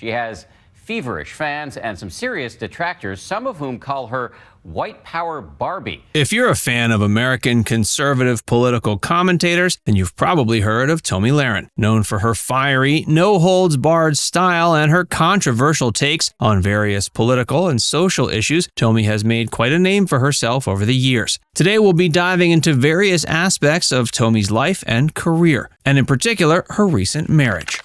She has feverish fans and some serious detractors, some of whom call her white power Barbie. If you're a fan of American conservative political commentators, then you've probably heard of Tomi Lahren. Known for her fiery, no-holds-barred style and her controversial takes on various political and social issues, Tomi has made quite a name for herself over the years. Today we'll be diving into various aspects of Tomi's life and career, and in particular, her recent marriage.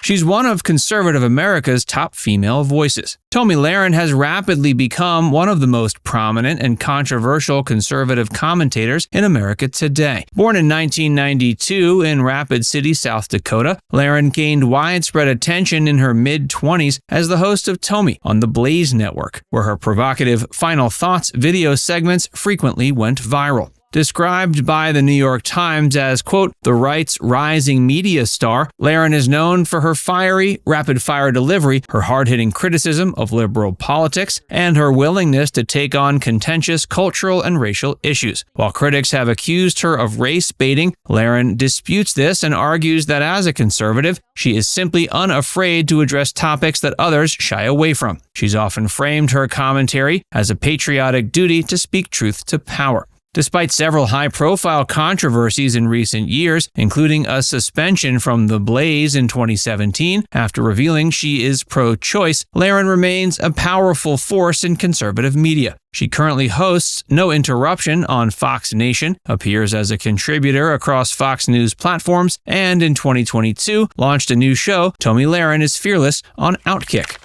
She's one of conservative America's top female voices. Tomi Lahren has rapidly become one of the most prominent and controversial conservative commentators in America today. Born in 1992 in Rapid City, South Dakota, Lahren gained widespread attention in her mid-20s as the host of Tomi on TheBlaze network, where her provocative Final Thoughts video segments frequently went viral. Described by the New York Times as, quote, the right's rising media star, Lahren is known for her fiery, rapid-fire delivery, her hard-hitting criticism of liberal politics, and her willingness to take on contentious cultural and racial issues. While critics have accused her of race baiting, Lahren disputes this and argues that as a conservative, she is simply unafraid to address topics that others shy away from. She's often framed her commentary as a patriotic duty to speak truth to power. Despite several high-profile controversies in recent years, including a suspension from TheBlaze in 2017 after revealing she is pro-choice, Lahren remains a powerful force in conservative media. She currently hosts No Interruption on Fox Nation, appears as a contributor across Fox News platforms, and in 2022 launched a new show, Tomi Lahren is Fearless, on OutKick.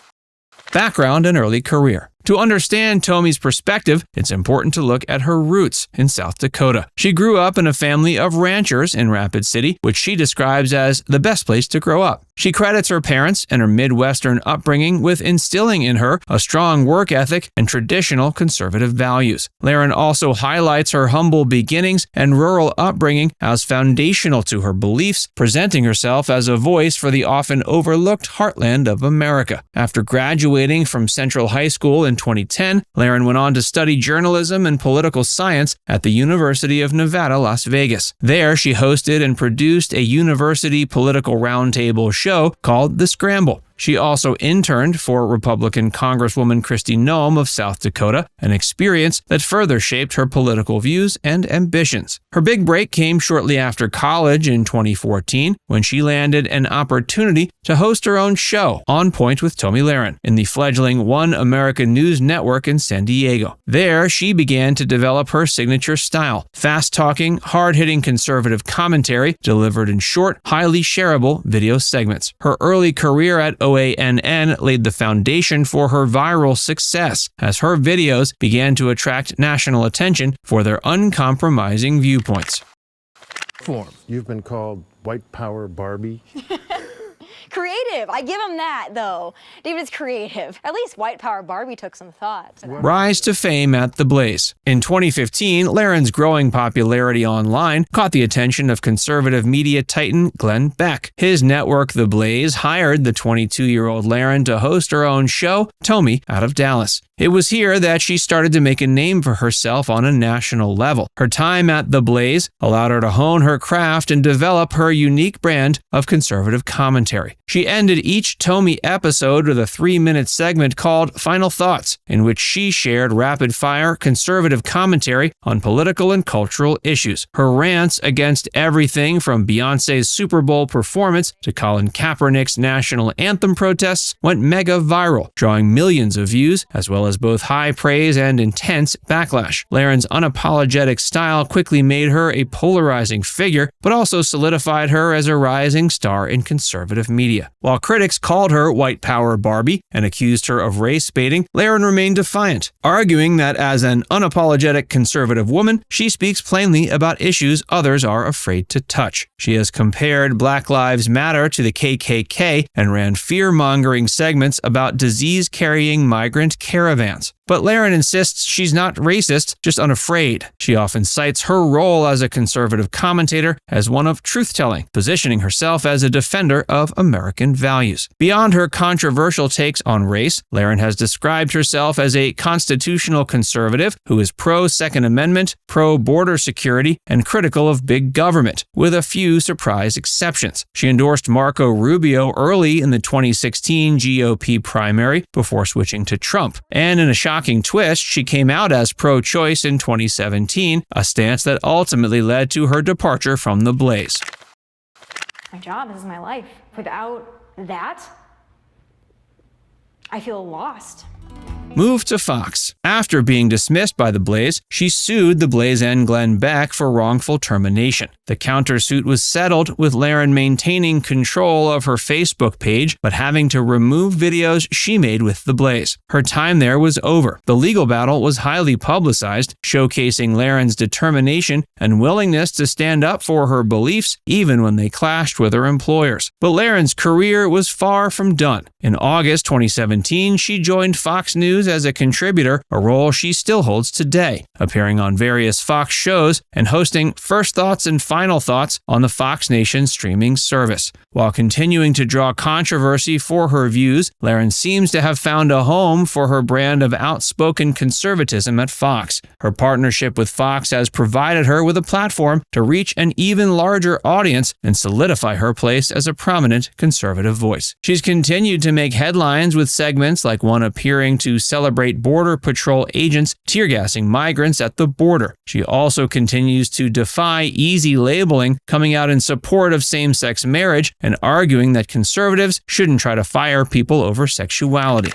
Background and early career. To understand Tomi's perspective, it's important to look at her roots in South Dakota. She grew up in a family of ranchers in Rapid City, which she describes as the best place to grow up. She credits her parents and her Midwestern upbringing with instilling in her a strong work ethic and traditional conservative values. Lahren also highlights her humble beginnings and rural upbringing as foundational to her beliefs, presenting herself as a voice for the often overlooked heartland of America. After graduating from Central High School in 2010, Lahren went on to study journalism and political science at the University of Nevada, Las Vegas. There, she hosted and produced a university political roundtable show called The Scramble. She also interned for Republican Congresswoman Kristi Noem of South Dakota, an experience that further shaped her political views and ambitions. Her big break came shortly after college in 2014, when she landed an opportunity to host her own show, On Point with Tomi Lahren, in the fledgling One America News Network in San Diego. There, she began to develop her signature style, fast-talking, hard-hitting conservative commentary delivered in short, highly shareable video segments. Her early career at OANN laid the foundation for her viral success, as her videos began to attract national attention for their uncompromising viewpoints. You've been called white power Barbie. Creative. I give him that, though. David's creative. At least white power Barbie took some thought. Rise to fame at TheBlaze. In 2015, Lahren's growing popularity online caught the attention of conservative media titan Glenn Beck. His network, TheBlaze, hired the 22-year-old Lahren to host her own show, Tomi, out of Dallas. It was here that she started to make a name for herself on a national level. Her time at TheBlaze allowed her to hone her craft and develop her unique brand of conservative commentary. She ended each Tomi episode with a 3-minute segment called Final Thoughts, in which she shared rapid-fire conservative commentary on political and cultural issues. Her rants against everything from Beyoncé's Super Bowl performance to Colin Kaepernick's national anthem protests went mega viral, drawing millions of views as well as both high praise and intense backlash. Lahren's unapologetic style quickly made her a polarizing figure, but also solidified her as a rising star in conservative media. While critics called her white power Barbie and accused her of race baiting, Lahren remained defiant, arguing that as an unapologetic conservative woman, she speaks plainly about issues others are afraid to touch. She has compared Black Lives Matter to the KKK and ran fear-mongering segments about disease-carrying migrant caravans. But Lahren insists she's not racist, just unafraid. She often cites her role as a conservative commentator as one of truth-telling, positioning herself as a defender of American American values. Beyond her controversial takes on race, Lahren has described herself as a constitutional conservative who is pro-Second Amendment, pro-border security, and critical of big government, with a few surprise exceptions. She endorsed Marco Rubio early in the 2016 GOP primary before switching to Trump. And in a shocking twist, she came out as pro-choice in 2017, a stance that ultimately led to her departure from TheBlaze. My job, this is my life. Without that, I feel lost. Moved to Fox. After being dismissed by TheBlaze, she sued TheBlaze and Glenn Beck for wrongful termination. The countersuit was settled, with Lahren maintaining control of her Facebook page, but having to remove videos she made with TheBlaze. Her time there was over. The legal battle was highly publicized, showcasing Lahren's determination and willingness to stand up for her beliefs, even when they clashed with her employers. But Lahren's career was far from done. In August 2017, she joined Fox News as a contributor, a role she still holds today, appearing on various Fox shows and hosting First Thoughts and Final Thoughts on the Fox Nation streaming service. While continuing to draw controversy for her views, Lahren seems to have found a home for her brand of outspoken conservatism at Fox. Her partnership with Fox has provided her with a platform to reach an even larger audience and solidify her place as a prominent conservative voice. She's continued to make headlines with segments like one appearing to celebrate Border Patrol agents tear-gassing migrants at the border. She also continues to defy easy labeling, coming out in support of same-sex marriage and arguing that conservatives shouldn't try to fire people over sexuality.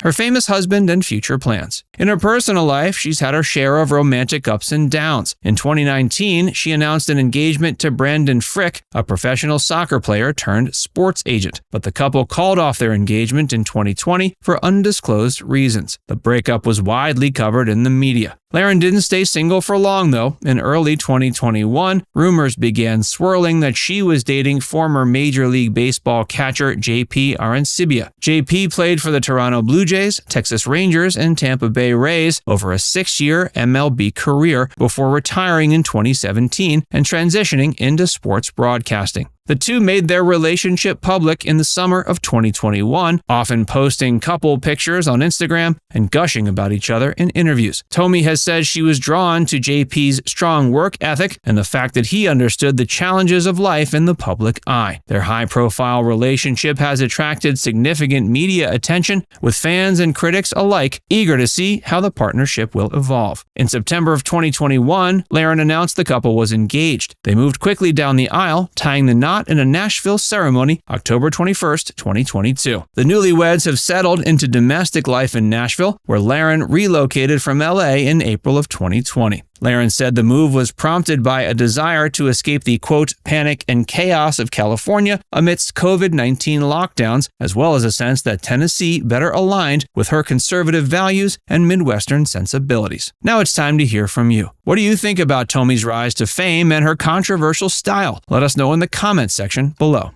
Her famous husband and future plans. In her personal life, she's had her share of romantic ups and downs. In 2019, she announced an engagement to Brandon Frick, a professional soccer player turned sports agent. But the couple called off their engagement in 2020 for undisclosed reasons. The breakup was widely covered in the media. Lahren didn't stay single for long, though. In early 2021, rumors began swirling that she was dating former Major League Baseball catcher JP Arancibia. JP played for the Toronto Blue Jays, Texas Rangers, and Tampa Bay Rays over a 6-year MLB career before retiring in 2017 and transitioning into sports broadcasting. The two made their relationship public in the summer of 2021, often posting couple pictures on Instagram and gushing about each other in interviews. Tomi has said she was drawn to JP's strong work ethic and the fact that he understood the challenges of life in the public eye. Their high-profile relationship has attracted significant media attention, with fans and critics alike eager to see how the partnership will evolve. In September of 2021, Lahren announced the couple was engaged. They moved quickly down the aisle, tying the knot in a Nashville ceremony October 21st, 2022. The newlyweds have settled into domestic life in Nashville, where Lahren relocated from LA in April of 2020. Lahren said the move was prompted by a desire to escape the, quote, panic and chaos of California amidst COVID-19 lockdowns, as well as a sense that Tennessee better aligned with her conservative values and Midwestern sensibilities. Now it's time to hear from you. What do you think about Tomi's rise to fame and her controversial style? Let us know in the comments section below.